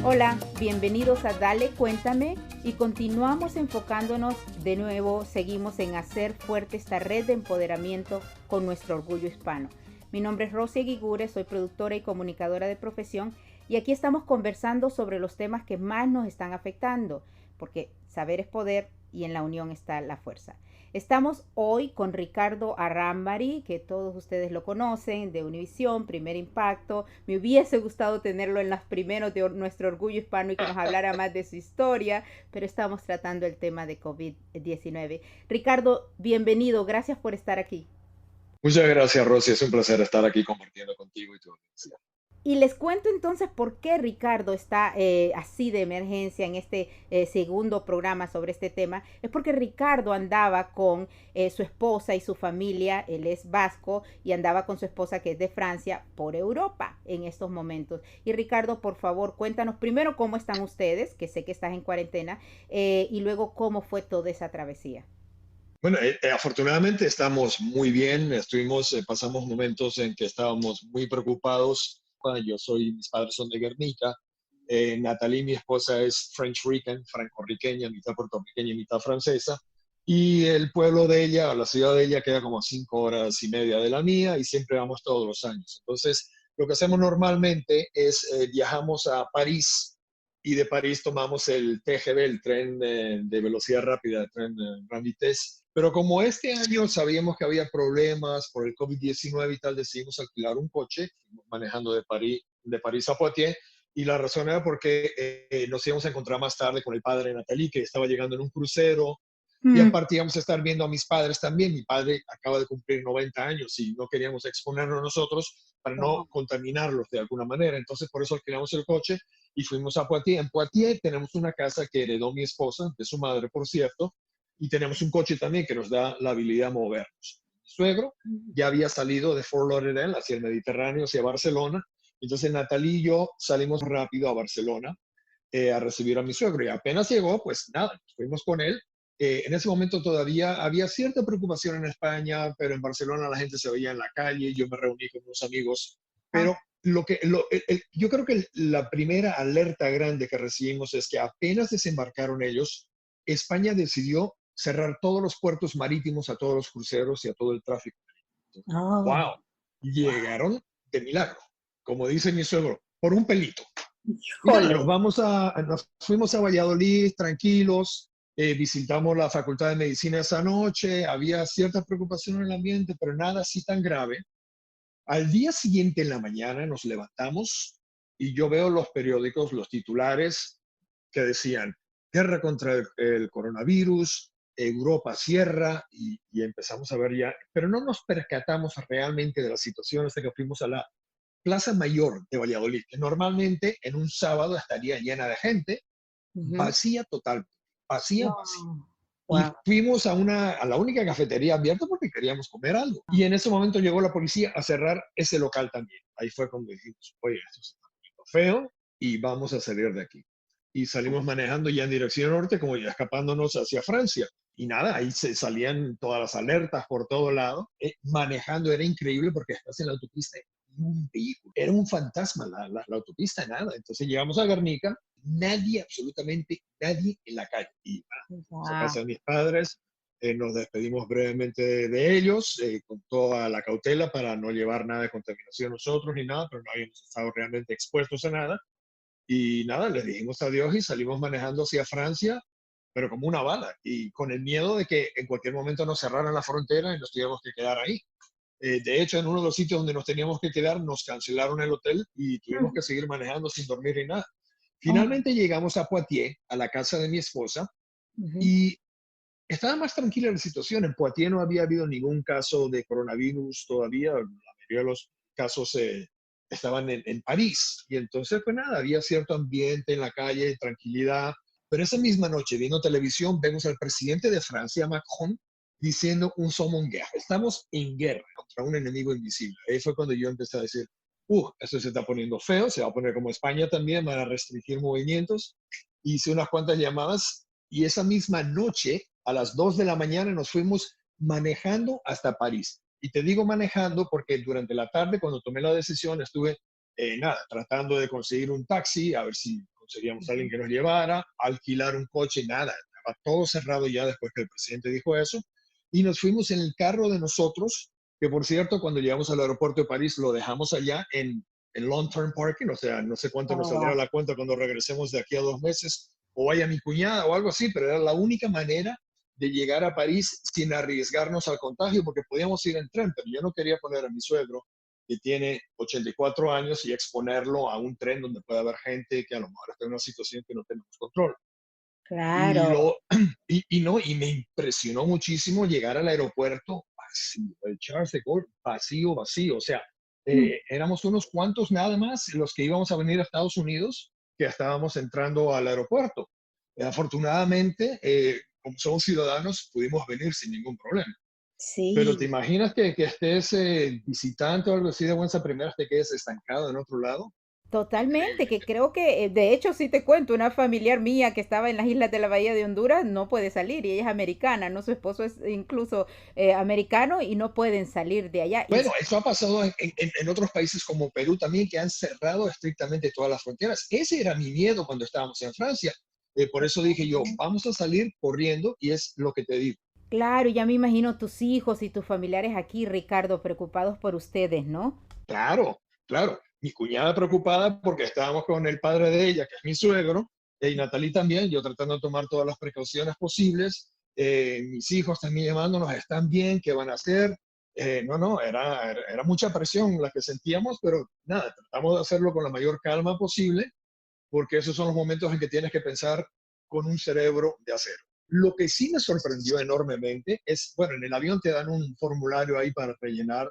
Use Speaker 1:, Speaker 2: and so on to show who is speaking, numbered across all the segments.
Speaker 1: Hola, bienvenidos a Dale, Cuéntame y continuamos enfocándonos de nuevo, seguimos en hacer fuerte esta red de empoderamiento con nuestro orgullo hispano. Mi nombre es Rosy Aguigure, soy productora y comunicadora de profesión y aquí estamos conversando sobre los temas que más nos están afectando, porque saber es poder y en la unión está la fuerza. Estamos hoy con Ricardo Arrambari, que todos ustedes lo conocen, de Univisión, Primer Impacto. Me hubiese gustado tenerlo en los primeros de nuestro orgullo hispano y que nos hablara más de su historia, pero estamos tratando el tema de COVID-19. Ricardo, bienvenido, gracias por estar aquí.
Speaker 2: Muchas gracias, Rosy. Es un placer estar aquí compartiendo contigo y tu audiencia.
Speaker 1: Y les cuento entonces por qué Ricardo está así de emergencia en este segundo programa sobre este tema. Es porque Ricardo andaba con su esposa y su familia, él es vasco, y andaba con su esposa que es de Francia por Europa en estos momentos. Y Ricardo, por favor, cuéntanos primero cómo están ustedes, que sé que estás en cuarentena, y luego cómo fue toda esa travesía.
Speaker 2: Bueno, afortunadamente estamos muy bien. Pasamos momentos en que estábamos muy preocupados. Mis padres son de Guernica. Natalie, mi esposa, es French Rican, franco-riqueña, mitad puertorriqueña y mitad francesa. Y el pueblo de ella, la ciudad de ella, queda como a 5 horas y media de la mía y siempre vamos todos los años. Entonces, lo que hacemos normalmente es viajamos a París y de París tomamos el TGV, el tren de velocidad rápida, el tren Grand Vitesse. Pero como este año sabíamos que había problemas por el COVID-19 y tal, decidimos alquilar un coche, manejando de París a Poitiers, y la razón era porque nos íbamos a encontrar más tarde con el padre de Natalie, que estaba llegando en un crucero, y
Speaker 1: Mm.
Speaker 2: aparte íbamos a estar viendo a mis padres también. Mi padre acaba de cumplir 90 años y no queríamos exponernos nosotros para no
Speaker 1: Wow.
Speaker 2: contaminarlos de alguna manera. Entonces, por eso alquilamos el coche y fuimos a Poitiers. En Poitiers tenemos una casa que heredó mi esposa, de su madre, por cierto, y tenemos un coche también que nos da la habilidad de movernos. Mi suegro ya había salido de Fort Lauderdale hacia el Mediterráneo, hacia Barcelona. Entonces, Natalie y yo salimos rápido a Barcelona a recibir a mi suegro. Y apenas llegó, pues nada, fuimos con él. En ese momento todavía había cierta preocupación en España, pero en Barcelona la gente se veía en la calle, yo me reuní con unos amigos,
Speaker 1: Ah,
Speaker 2: pero yo creo que la primera alerta grande que recibimos es que apenas desembarcaron ellos, España decidió cerrar todos los puertos marítimos a todos los cruceros y a todo el tráfico.
Speaker 1: oh,
Speaker 2: ¡Wow! Llegaron de milagro, como dice mi suegro, por un pelito. Y nada,
Speaker 1: híjole.
Speaker 2: nos fuimos a Valladolid tranquilos, visitamos la Facultad de Medicina esa noche, había cierta preocupación en el ambiente, pero nada así tan grave. Al día siguiente en la mañana nos levantamos y yo veo los periódicos, los titulares que decían, guerra contra el coronavirus, Europa cierra y empezamos a ver ya, pero no nos percatamos realmente de la situación hasta que fuimos a la Plaza Mayor de Valladolid, que normalmente en un sábado estaría llena de gente,
Speaker 1: Ujú.
Speaker 2: vacía total, vacía, vacía.
Speaker 1: No.
Speaker 2: Y
Speaker 1: Wow.
Speaker 2: fuimos a la única cafetería abierta porque queríamos comer algo. Y en ese momento llegó la policía a cerrar ese local también. Ahí fue cuando dijimos, oye, esto se está poniendo feo y vamos a salir de aquí. Y salimos manejando ya en dirección norte, como ya escapándonos hacia Francia. Y nada, ahí se salían todas las alertas por todo lado. Manejando era increíble porque estás en la autopista, un vehículo, era un fantasma la autopista, nada. Entonces llegamos a Guernica, nadie, absolutamente nadie en la calle. Y a casa
Speaker 1: Wow.
Speaker 2: de mis padres, nos despedimos brevemente de ellos, con toda la cautela para no llevar nada de contaminación nosotros ni nada, pero no habíamos estado realmente expuestos a nada. Y nada, les dijimos adiós y salimos manejando hacia Francia, pero como una bala, y con el miedo de que en cualquier momento nos cerraran la frontera y nos tuviéramos que quedar ahí. De hecho, en uno de los sitios donde nos teníamos que quedar, nos cancelaron el hotel y tuvimos que seguir manejando sin dormir ni nada.
Speaker 1: Oh,
Speaker 2: Finalmente llegamos a Poitiers, a la casa de mi esposa,
Speaker 1: ujú.
Speaker 2: y estaba más tranquila la situación. En Poitiers no había habido ningún caso de coronavirus todavía. La mayoría de los casos estaban en París. Y entonces, pues nada, había cierto ambiente en la calle, tranquilidad. Pero esa misma noche, viendo televisión, vemos al presidente de Francia, Macron, diciendo un somos en guerra. Estamos en guerra contra un enemigo invisible. Ahí fue cuando yo empecé a decir, esto se está poniendo feo, se va a poner como España también, van a restringir movimientos. Hice unas cuantas llamadas y esa misma noche a las 2 de la mañana nos fuimos manejando hasta París. Y te digo manejando porque durante la tarde, cuando tomé la decisión, estuve, nada, tratando de conseguir un taxi, a ver si conseguíamos a alguien
Speaker 1: Ujú.
Speaker 2: que nos llevara, alquilar un coche, nada, estaba todo cerrado ya después que el presidente dijo eso. Y nos fuimos en el carro de nosotros, que por cierto, cuando llegamos al aeropuerto de París, lo dejamos allá en long term parking, o sea, no sé cuánto nos
Speaker 1: Oh,
Speaker 2: saldrá
Speaker 1: wow.
Speaker 2: la cuenta cuando regresemos de aquí a 2 meses, o vaya mi cuñada o algo así, pero era la única manera de llegar a París sin arriesgarnos al contagio, porque podíamos ir en tren, pero yo no quería poner a mi suegro, que tiene 84 años, y exponerlo a un tren donde puede haber gente que a lo mejor está en una situación que no tenemos control. Y,
Speaker 1: Claro.
Speaker 2: lo, y no, y me impresionó muchísimo llegar al aeropuerto vacío, el Charles de Gaulle vacío, vacío. O sea,
Speaker 1: Mm.
Speaker 2: éramos unos cuantos nada más los que íbamos a venir a Estados Unidos, que estábamos entrando al aeropuerto. Afortunadamente, como somos ciudadanos, pudimos venir sin ningún problema. Pero te
Speaker 1: Sí.
Speaker 2: imaginas que estés visitante o algo así de buenas a primeras, te quedes estancado en otro lado.
Speaker 1: Totalmente,
Speaker 2: Increíble.
Speaker 1: que creo que, de hecho, sí te cuento, una familiar mía que estaba en las islas de la Bahía de Honduras no puede salir y ella es americana, ¿no? Su esposo es incluso americano y no pueden salir de allá. Y
Speaker 2: Bueno, eso ha pasado en otros países como Perú también, que han cerrado estrictamente todas las fronteras. Ese era mi miedo cuando estábamos en Francia. Por eso dije yo,
Speaker 1: totalmente.
Speaker 2: vamos a salir corriendo, y es lo que te digo.
Speaker 1: Claro, ya me imagino tus hijos y tus familiares aquí, Ricardo, preocupados por ustedes, ¿no?
Speaker 2: Claro, claro. Mi cuñada preocupada porque estábamos con el padre de ella, que es mi suegro, y Natalie también, yo tratando de tomar todas las precauciones posibles. Mis hijos también llamándonos, ¿están bien? ¿Qué van a hacer? No, no, era mucha presión la que sentíamos, pero nada, tratamos de hacerlo con la mayor calma posible, porque esos son los momentos en que tienes que pensar con un cerebro de acero. Lo que sí me sorprendió enormemente es, bueno, en el avión te dan un formulario ahí para rellenar,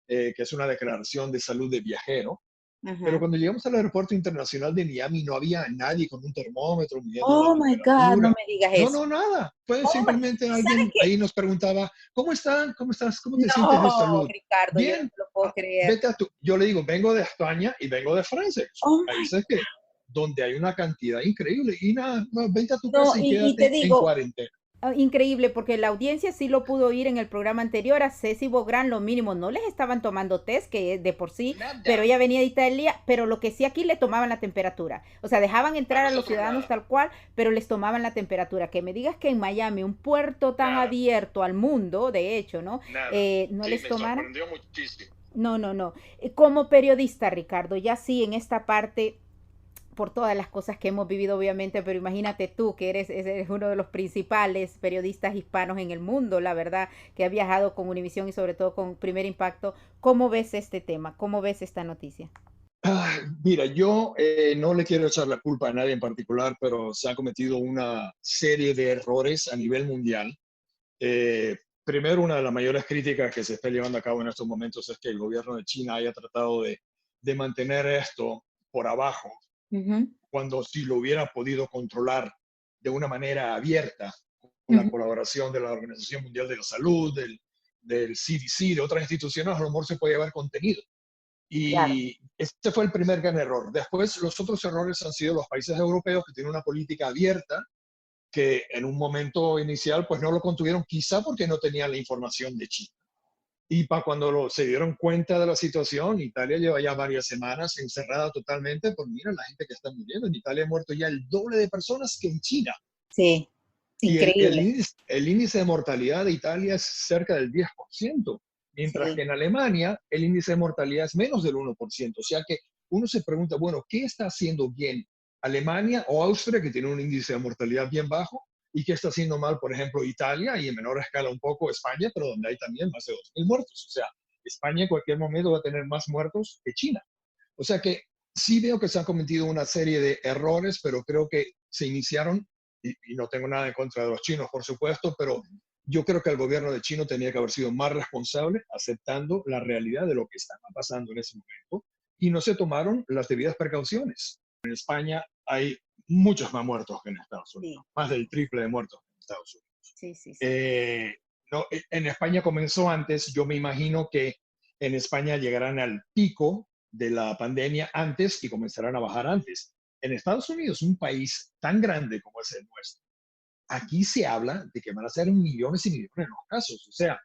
Speaker 2: que es una declaración de salud de viajero, pero
Speaker 1: Ajá.
Speaker 2: cuando llegamos al aeropuerto internacional de Miami no había nadie con un termómetro midiendo la
Speaker 1: Oh my God, no
Speaker 2: temperatura.
Speaker 1: me digas
Speaker 2: No,
Speaker 1: eso.
Speaker 2: no, nada. Fue
Speaker 1: Oh my,
Speaker 2: simplemente
Speaker 1: ¿sabes
Speaker 2: alguien
Speaker 1: qué?
Speaker 2: ahí nos preguntaba, ¿cómo están? ¿Cómo estás? ¿Cómo te sientes de
Speaker 1: No,
Speaker 2: salud?
Speaker 1: Ricardo, yo no
Speaker 2: Bien.
Speaker 1: te lo puedo
Speaker 2: "Ah,
Speaker 1: creer.
Speaker 2: vete a tu". Yo le digo, vengo de España y vengo de Francia, que son
Speaker 1: Oh my,
Speaker 2: países que, donde hay una cantidad increíble. Y nada, no, vente a tu
Speaker 1: no,
Speaker 2: casa y
Speaker 1: y te
Speaker 2: quédate en
Speaker 1: digo,
Speaker 2: cuarentena.
Speaker 1: increíble, porque la audiencia sí lo pudo oír en el programa anterior. A Ceci Bográn, lo mínimo, no les estaban tomando test, que es de por sí,
Speaker 2: Nada.
Speaker 1: pero ella venía de Italia, pero lo que sí aquí le tomaban la temperatura. O sea, dejaban
Speaker 2: A
Speaker 1: entrar a los
Speaker 2: nosotros
Speaker 1: ciudadanos
Speaker 2: nada,
Speaker 1: tal cual, pero les tomaban la temperatura. Que me digas que en Miami, un puerto tan
Speaker 2: nada,
Speaker 1: abierto al mundo, de hecho, ¿no?
Speaker 2: nada.
Speaker 1: No
Speaker 2: Sí,
Speaker 1: les
Speaker 2: me
Speaker 1: tomaran.
Speaker 2: sorprendió muchísimo.
Speaker 1: No, no, no. Como periodista, Ricardo, ya sí, en esta parte por todas las cosas que hemos vivido, obviamente, pero imagínate tú que eres uno de los principales periodistas hispanos en el mundo, la verdad, que ha viajado con Univisión y sobre todo con Primer Impacto. ¿Cómo ves este tema? ¿Cómo ves esta noticia?
Speaker 2: Mira, yo no le quiero echar la culpa a nadie en particular, pero se ha cometido una serie de errores a nivel mundial. Primero, una de las mayores críticas que se está llevando a cabo en estos momentos es que el gobierno de China haya tratado de mantener esto por abajo,
Speaker 1: Ujú,
Speaker 2: cuando si lo hubiera podido controlar de una manera abierta, con la
Speaker 1: ujú.
Speaker 2: colaboración de la Organización Mundial de la Salud, del CDC, de otras instituciones, a lo mejor se podía haber contenido.
Speaker 1: Claro.
Speaker 2: Y este fue el primer gran error. Después, los otros errores han sido los países europeos, que tienen una política abierta, que en un momento inicial pues no lo contuvieron, quizá porque no tenían la información de China. Y para cuando se dieron cuenta de la situación, Italia lleva ya varias semanas encerrada totalmente, pues mira la gente que está muriendo. En Italia ha muerto ya el doble de personas que en China.
Speaker 1: Sí,
Speaker 2: Y
Speaker 1: increíble.
Speaker 2: el índice de mortalidad de Italia es cerca del 10%, mientras que
Speaker 1: Sí,
Speaker 2: en Alemania el índice de mortalidad es menos del 1%. O sea que uno se pregunta, bueno, ¿qué está haciendo bien Alemania o Austria, que tiene un índice de mortalidad bien bajo? ¿Y qué está haciendo mal, por ejemplo, Italia y en menor escala un poco España, pero donde hay también más de 2.000 muertos? O sea, España en cualquier momento va a tener más muertos que China. O sea que sí veo que se han cometido una serie de errores, pero creo que se iniciaron, y no tengo nada en contra de los chinos, por supuesto, pero yo creo que el gobierno de China tenía que haber sido más responsable, aceptando la realidad de lo que estaba pasando en ese momento, y no se tomaron las debidas precauciones. En España hay muchos más muertos que en Estados Unidos,
Speaker 1: sí,
Speaker 2: más del triple de muertos que en Estados Unidos.
Speaker 1: sí, sí, sí.
Speaker 2: Eh, no, en España comenzó antes, yo me imagino que en España llegarán al pico de la pandemia antes y comenzarán a bajar antes. En Estados Unidos, un país tan grande como es el nuestro, aquí se habla de que van a ser millones y millones los casos. O sea,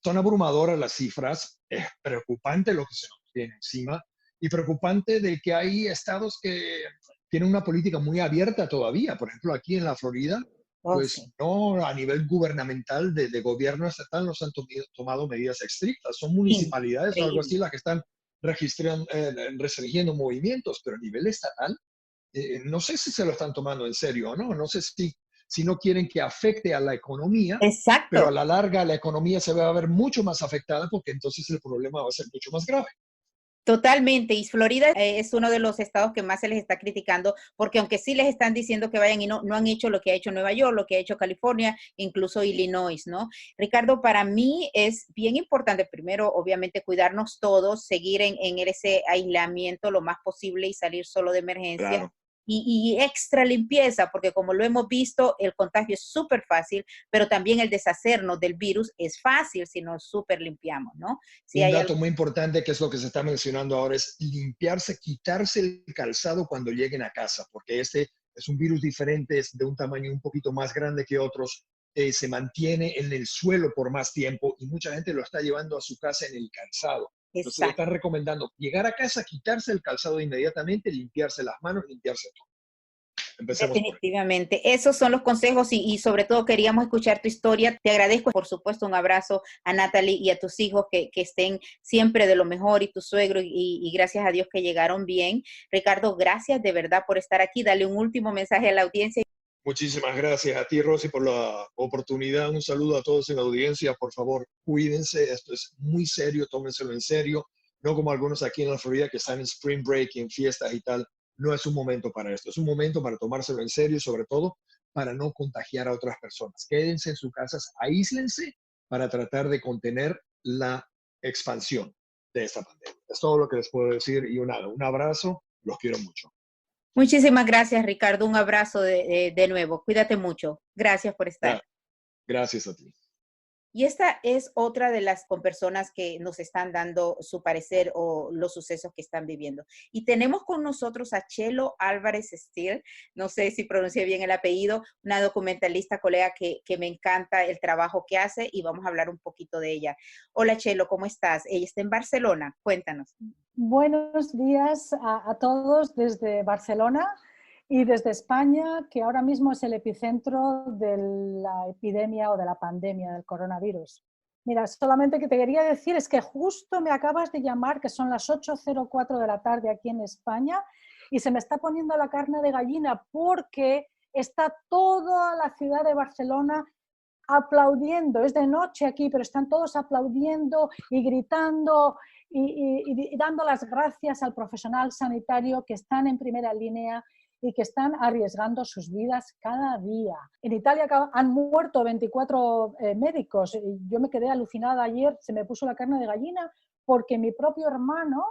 Speaker 2: son abrumadoras las cifras, es preocupante lo que se nos viene encima y preocupante de que hay estados que tienen una política muy abierta todavía. Por ejemplo, aquí en la Florida,
Speaker 1: Oh,
Speaker 2: pues
Speaker 1: sí.
Speaker 2: no a nivel gubernamental de gobierno estatal no se han tomado medidas estrictas. Son municipalidades o algo
Speaker 1: Increíble.
Speaker 2: así las que están restringiendo movimientos, pero a nivel estatal no sé si se lo están tomando en serio o no, no sé si no quieren que afecte a la economía, pero a
Speaker 1: Exacto.
Speaker 2: la larga la economía se va a ver mucho más afectada porque entonces el problema va a ser mucho más grave.
Speaker 1: Totalmente, y Florida es uno de los estados que más se les está criticando, porque aunque sí les están diciendo que vayan y no han hecho lo que ha hecho Nueva York, lo que ha hecho California, incluso Illinois, ¿no? Ricardo, para mí es bien importante, primero, obviamente, cuidarnos todos, seguir en ese aislamiento lo más posible y salir solo de emergencia.
Speaker 2: Claro.
Speaker 1: Y extra limpieza, porque como lo hemos visto, el contagio es súper fácil, pero también el deshacernos del virus es fácil si nos súper limpiamos, ¿no? Si
Speaker 2: Un
Speaker 1: hay
Speaker 2: dato
Speaker 1: algo.
Speaker 2: muy importante que es lo que se está mencionando ahora es limpiarse, quitarse el calzado cuando lleguen a casa, porque este es un virus diferente, es de un tamaño un poquito más grande que otros, se mantiene en el suelo por más tiempo y mucha gente lo está llevando a su casa en el calzado. Entonces están
Speaker 1: Exacto.
Speaker 2: recomendando llegar a casa, quitarse el calzado inmediatamente, limpiarse las manos, limpiarse todo. Empecemos por ahí.
Speaker 1: Definitivamente, esos son los consejos y sobre todo queríamos escuchar tu historia. Te agradezco, por supuesto, un abrazo a Natalie y a tus hijos que estén siempre de lo mejor y tu suegro y gracias a Dios que llegaron bien. Ricardo, gracias de verdad por estar aquí. Dale un último mensaje a la audiencia.
Speaker 2: Muchísimas gracias a ti, Rosy, por la oportunidad. Un saludo a todos en la audiencia. Por favor, cuídense. Esto es muy serio, tómenselo en serio. No como algunos aquí en la Florida que están en spring break y en fiestas y tal. No es un momento para esto. Es un momento para tomárselo en serio y sobre todo para no contagiar a otras personas. Quédense en sus casas, aíslense para tratar de contener la expansión de esta pandemia. Es todo lo que les puedo decir y un abrazo. Los quiero mucho.
Speaker 1: Muchísimas gracias, Ricardo. Un abrazo de nuevo. Cuídate mucho. Gracias por estar.
Speaker 2: Gra Gracias a ti.
Speaker 1: Y esta es otra de las con personas que nos están dando su parecer o los sucesos que están viviendo. Y tenemos con nosotros a Chelo Álvarez Steele, no sé si pronuncié bien el apellido, una documentalista, colega que me encanta el trabajo que hace y vamos a hablar un poquito de ella. Hola Chelo, ¿cómo estás? Ella está en Barcelona, cuéntanos.
Speaker 3: Buenos días a todos desde Barcelona y desde España, que ahora mismo es el epicentro de la epidemia o de la pandemia del coronavirus. Mira, solamente que te quería decir es que justo me acabas de llamar, que son las 8:04 de la tarde aquí en España, y se me está poniendo la carne de gallina porque está toda la ciudad de Barcelona aplaudiendo. Es de noche aquí, pero están todos aplaudiendo y gritando y dando las gracias al profesional sanitario que están en primera línea y que están arriesgando sus vidas cada día. En Italia han muerto 24 médicos. Yo me quedé alucinada ayer, se me puso la carne de gallina, porque mi propio hermano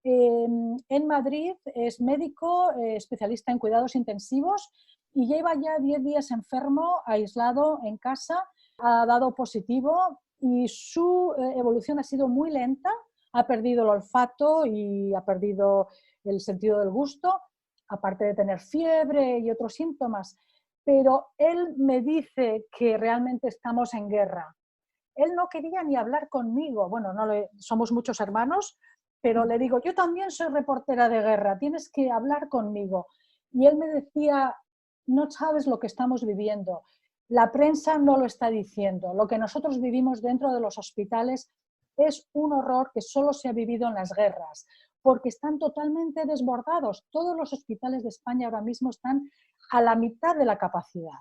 Speaker 3: en Madrid es médico, especialista en cuidados intensivos, y lleva ya 10 días enfermo, aislado en casa, ha dado positivo y su evolución ha sido muy lenta, ha perdido el olfato y ha perdido el sentido del gusto, aparte de tener fiebre y otros síntomas. Pero él me dice que realmente estamos en guerra. Él no quería ni hablar conmigo. Bueno, somos muchos hermanos, pero le digo, yo también soy reportera de guerra, tienes que hablar conmigo. Y él me decía, no sabes lo que estamos viviendo. La prensa no lo está diciendo. Lo que nosotros vivimos dentro de los hospitales es un horror que solo se ha vivido en las guerras, porque están totalmente desbordados. Todos los hospitales de España ahora mismo están a la mitad de la capacidad.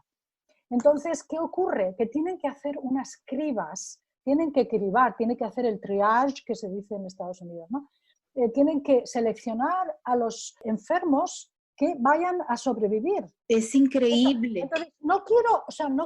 Speaker 3: Entonces, ¿qué ocurre? Que tienen que hacer unas cribas, tienen que cribar, tienen que hacer el triage, que se dice en Estados Unidos, ¿no? Tienen que seleccionar a los enfermos que vayan a sobrevivir.
Speaker 1: Es increíble.
Speaker 3: Entonces, no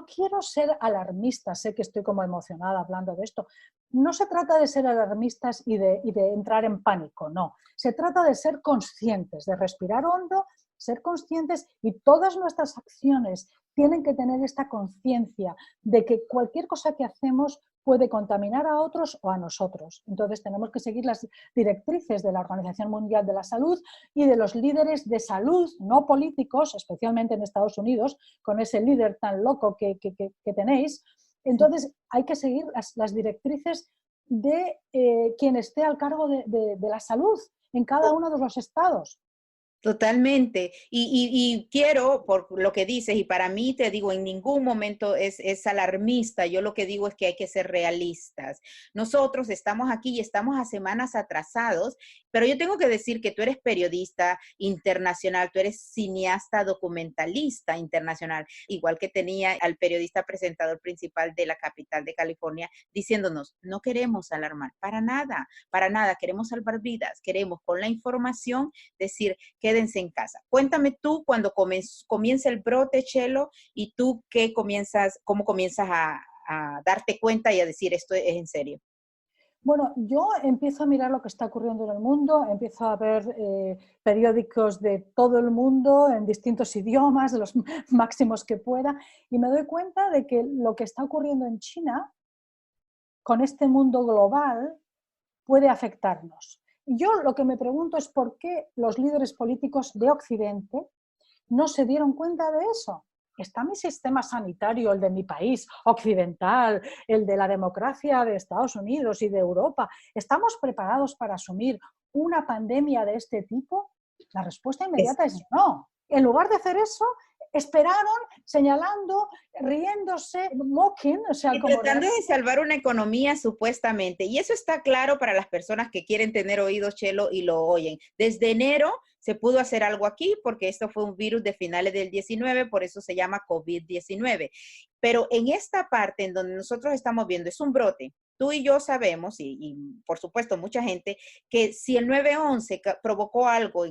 Speaker 3: quiero ser alarmista, sé que estoy como emocionada hablando de esto. No se trata de ser alarmistas y de entrar en pánico, no. Se trata de ser conscientes, de respirar hondo, ser conscientes y todas nuestras acciones tienen que tener esta conciencia de que cualquier cosa que hacemos puede contaminar a otros o a nosotros. Entonces tenemos que seguir las directrices de la Organización Mundial de la Salud y de los líderes de salud, no políticos, especialmente en Estados Unidos, con ese líder tan loco que tenéis. Entonces hay que seguir las directrices de quien esté al cargo de la salud en cada uno de los estados.
Speaker 1: Totalmente. Y quiero, por lo que dices, y para mí te digo, en ningún momento es alarmista. Yo lo que digo es que hay que ser realistas. Nosotros estamos aquí y estamos a semanas atrasados, pero yo tengo que decir que tú eres periodista internacional, tú eres cineasta documentalista internacional, igual que tenía al periodista presentador principal de la capital de California diciéndonos, no queremos alarmar, para nada, queremos salvar vidas, queremos con la información decir, quédense en casa. Cuéntame tú cuando comienza el brote, Chelo, y tú cómo comienzas a darte cuenta y a decir esto es en serio.
Speaker 3: Bueno, yo empiezo a mirar lo que está ocurriendo en el mundo, empiezo a ver periódicos de todo el mundo en distintos idiomas, de los máximos que pueda, y me doy cuenta de que lo que está ocurriendo en China, con este mundo global, puede afectarnos. Y yo lo que me pregunto es por qué los líderes políticos de Occidente no se dieron cuenta de eso. Está mi sistema sanitario, el de mi país, occidental, el de la democracia de Estados Unidos y de Europa. ¿Estamos preparados para asumir una pandemia de este tipo? La respuesta inmediata es no. En lugar de hacer eso, esperaron señalando, riéndose, mocking, o sea,
Speaker 1: y
Speaker 3: como
Speaker 1: tratando de salvar una economía supuestamente. Y eso está claro para las personas que quieren tener oídos, Chelo, y lo oyen. Desde enero se pudo hacer algo aquí porque esto fue un virus de finales del 19, por eso se llama COVID-19. Pero en esta parte en donde nosotros estamos viendo es un brote. Tú y yo sabemos, y por supuesto mucha gente, que si el 9/11 provocó algo,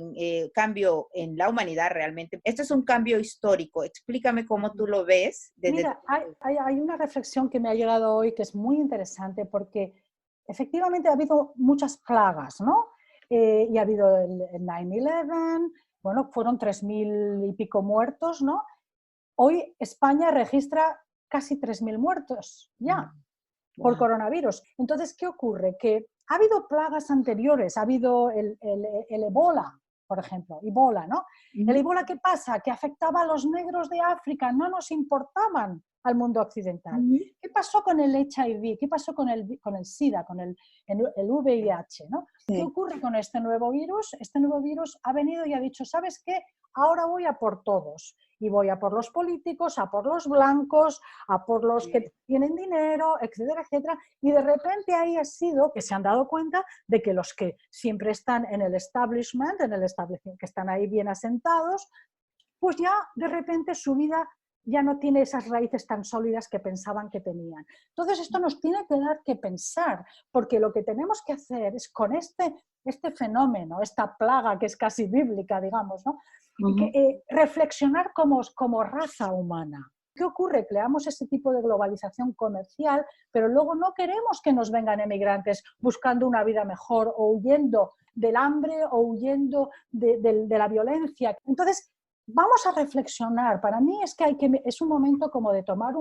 Speaker 1: cambio en la humanidad realmente, esto es un cambio histórico. Explícame cómo tú lo ves.
Speaker 3: Mira, hay una reflexión que me ha llegado hoy que es muy interesante porque efectivamente ha habido muchas plagas, ¿no? Y ha habido el 9/11, bueno, fueron 3.000 y pico muertos, ¿no? Hoy España registra casi 3.000 muertos ya por coronavirus. Entonces, ¿qué ocurre? Que ha habido plagas anteriores, ha habido el ébola, por ejemplo, ébola, ¿no? El ébola, ¿qué pasa? Que afectaba a los negros de África, no nos importaban al mundo occidental. ¿Qué pasó con el HIV? ¿Qué pasó con el SIDA, con el VIH? ¿no?
Speaker 1: Sí.
Speaker 3: ¿Qué ocurre con este nuevo virus? Este nuevo virus ha venido y ha dicho, ¿sabes qué? Ahora voy a por todos. Y voy a por los políticos, a por los blancos, a por los que tienen dinero, etcétera, etcétera. Y de repente ahí ha sido que se han dado cuenta de que los que siempre están en el establishment, que están ahí bien asentados, pues ya de repente su vida ya no tiene esas raíces tan sólidas que pensaban que tenían. Entonces esto nos tiene que dar que pensar, porque lo que tenemos que hacer es con este fenómeno, esta plaga que es casi bíblica, digamos, ¿no? Reflexionar como raza humana. ¿Qué ocurre? Creamos ese tipo de globalización comercial, pero luego no queremos que nos vengan emigrantes buscando una vida mejor o huyendo del hambre o huyendo de la violencia. Entonces, vamos a reflexionar. Para mí es un momento como de tomar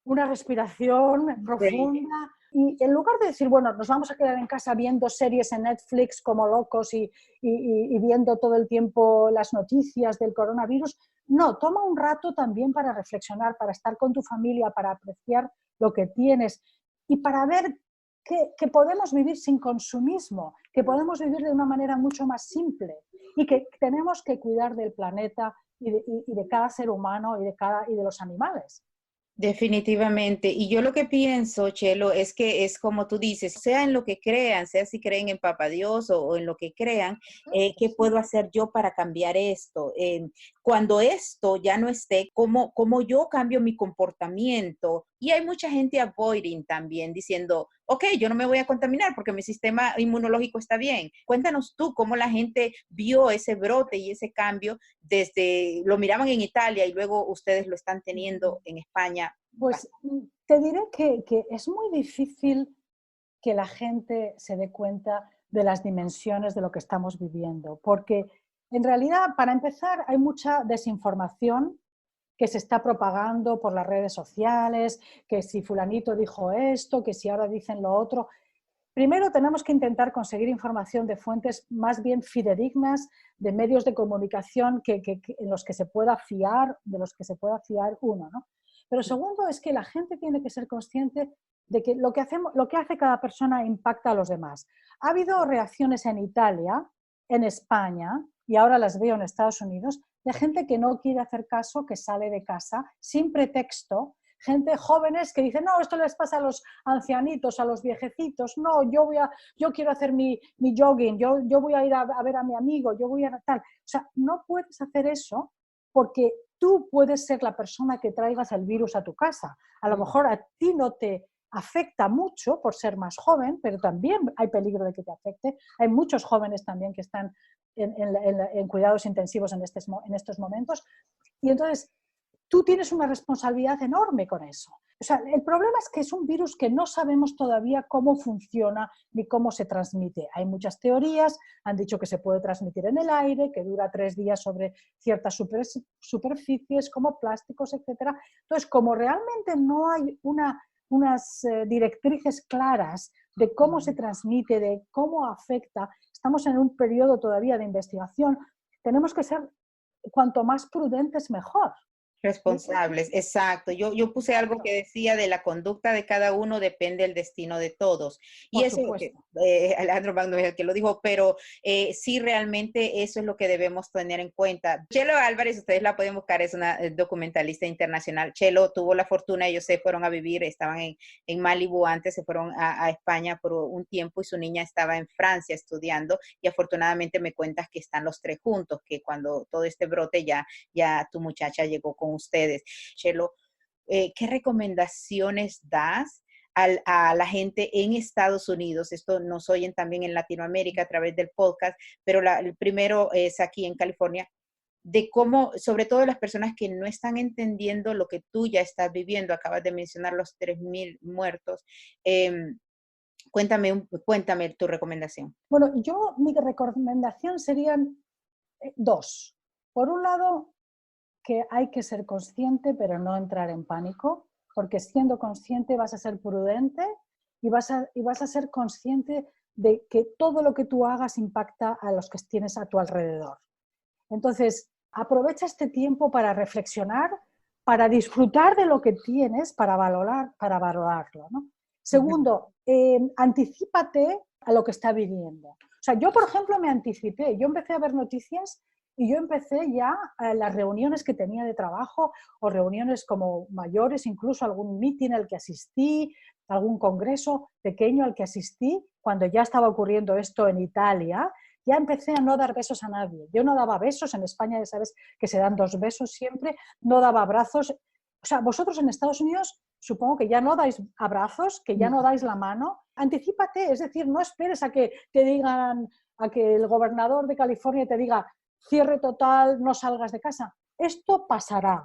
Speaker 3: una respiración profunda y en lugar de decir, bueno, nos vamos a quedar en casa viendo series en Netflix como locos y viendo todo el tiempo las noticias del coronavirus, no, toma un rato también para reflexionar, para estar con tu familia, para apreciar lo que tienes y para ver que podemos vivir sin consumismo, que podemos vivir de una manera mucho más simple y que tenemos que cuidar del planeta y de cada ser humano y de los animales.
Speaker 1: Definitivamente. Y yo lo que pienso, Chelo, es que es como tú dices, sea en lo que crean, sea si creen en Papá Dios o en lo que crean, ¿qué puedo hacer yo para cambiar esto? Cuando esto ya no esté, ¿cómo yo cambio mi comportamiento? Y hay mucha gente avoiding también, diciendo, ok, yo no me voy a contaminar porque mi sistema inmunológico está bien. Cuéntanos tú cómo la gente vio ese brote y ese cambio lo miraban en Italia y luego ustedes lo están teniendo en España.
Speaker 3: Pues te diré que es muy difícil que la gente se dé cuenta de las dimensiones de lo que estamos viviendo, porque en realidad, para empezar, hay mucha desinformación que se está propagando por las redes sociales, que si fulanito dijo esto, que si ahora dicen lo otro. Primero tenemos que intentar conseguir información de fuentes más bien fidedignas, de medios de comunicación en los que se pueda fiar, de los que se pueda fiar uno, ¿no? Pero segundo es que la gente tiene que ser consciente de que lo que hace cada persona impacta a los demás. Ha habido reacciones en Italia, en España, y ahora las veo en Estados Unidos, de gente que no quiere hacer caso, que sale de casa sin pretexto, gente jóvenes que dicen, no, esto les pasa a los ancianitos, a los viejecitos, no, yo quiero hacer mi jogging, yo voy a ir a ver a mi amigo, yo voy a tal. O sea, no puedes hacer eso porque tú puedes ser la persona que traigas el virus a tu casa. A lo mejor a ti no te afecta mucho por ser más joven, pero también hay peligro de que te afecte. Hay muchos jóvenes también que están en cuidados intensivos en estos momentos. Y entonces, tú tienes una responsabilidad enorme con eso. O sea, el problema es que es un virus que no sabemos todavía cómo funciona ni cómo se transmite. Hay muchas teorías, han dicho que se puede transmitir en el aire, que dura 3 días sobre ciertas superficies como plásticos, etc. Entonces, como realmente no hay unas directrices claras de cómo se transmite, de cómo afecta, estamos en un periodo todavía de investigación, tenemos que ser cuanto más prudentes mejor.
Speaker 1: Responsables, exacto. Yo puse algo que decía de la conducta de cada uno depende del destino de todos. Y
Speaker 3: Por
Speaker 1: eso
Speaker 3: supuesto.
Speaker 1: Alejandro Magno es el que lo dijo, pero sí realmente eso es lo que debemos tener en cuenta. Chelo Álvarez, ustedes la pueden buscar, es una documentalista internacional. Chelo tuvo la fortuna, ellos se fueron a vivir, estaban en Malibu antes, se fueron a España por un tiempo y su niña estaba en Francia estudiando y afortunadamente me cuentas que están los 3 juntos, que cuando todo este brote ya tu muchacha llegó con ustedes. Chelo, ¿qué recomendaciones das a la gente en Estados Unidos? Esto nos oyen también en Latinoamérica a través del podcast, pero el primero es aquí en California, de cómo, sobre todo las personas que no están entendiendo lo que tú ya estás viviendo, acabas de mencionar los 3,000 muertos. Cuéntame tu recomendación.
Speaker 3: Bueno, mi recomendación serían 2. Por un lado, que hay que ser consciente, pero no entrar en pánico, porque siendo consciente vas a ser prudente y vas a ser consciente de que todo lo que tú hagas impacta a los que tienes a tu alrededor. Entonces, aprovecha este tiempo para reflexionar, para disfrutar de lo que tienes, para valorarlo, ¿no? Segundo, anticípate a lo que está viniendo. O sea, yo, por ejemplo, me anticipé. Yo empecé a ver noticias y yo empecé ya las reuniones que tenía de trabajo o reuniones como mayores, incluso algún meeting al que asistí, algún congreso pequeño al que asistí, cuando ya estaba ocurriendo esto en Italia, ya empecé a no dar besos a nadie. Yo no daba besos, en España ya sabes que se dan 2 besos siempre, no daba abrazos. O sea, vosotros en Estados Unidos supongo que ya no dais abrazos, que ya no dais la mano. Anticípate, es decir, no esperes a que te digan, a que el gobernador de California te diga cierre total, no salgas de casa. Esto pasará,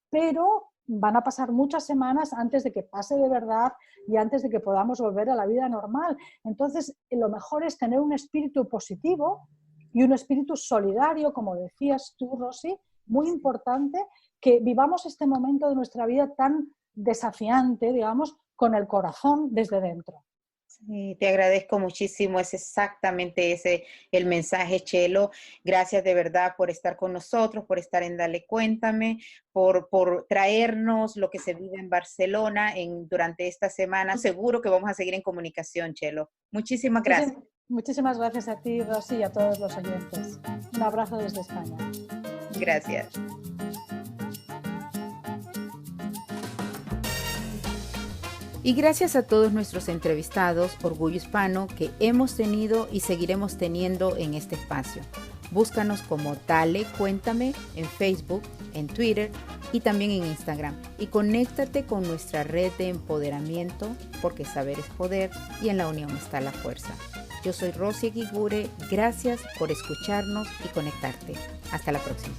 Speaker 3: pero van a pasar muchas semanas antes de que pase de verdad y antes de que podamos volver a la vida normal. Entonces, lo mejor es tener un espíritu positivo y un espíritu solidario, como decías tú, Rosy, muy importante, que vivamos este momento de nuestra vida tan desafiante, digamos, con el corazón desde dentro.
Speaker 1: Sí, te agradezco muchísimo, es exactamente ese el mensaje, Chelo. Gracias de verdad por estar con nosotros, por estar en Dale Cuéntame, por traernos lo que se vive en Barcelona durante esta semana. Seguro que vamos a seguir en comunicación, Chelo. Muchísimas gracias.
Speaker 3: Muchísimas gracias a ti, Rosy, y a todos los oyentes. Un abrazo desde España.
Speaker 1: Gracias. Y gracias a todos nuestros entrevistados, Orgullo Hispano, que hemos tenido y seguiremos teniendo en este espacio. Búscanos como Dale Cuéntame en Facebook, en Twitter y también en Instagram. Y conéctate con nuestra red de empoderamiento, porque saber es poder y en la unión está la fuerza. Yo soy Rosy Eguigure, gracias por escucharnos y conectarte. Hasta la próxima.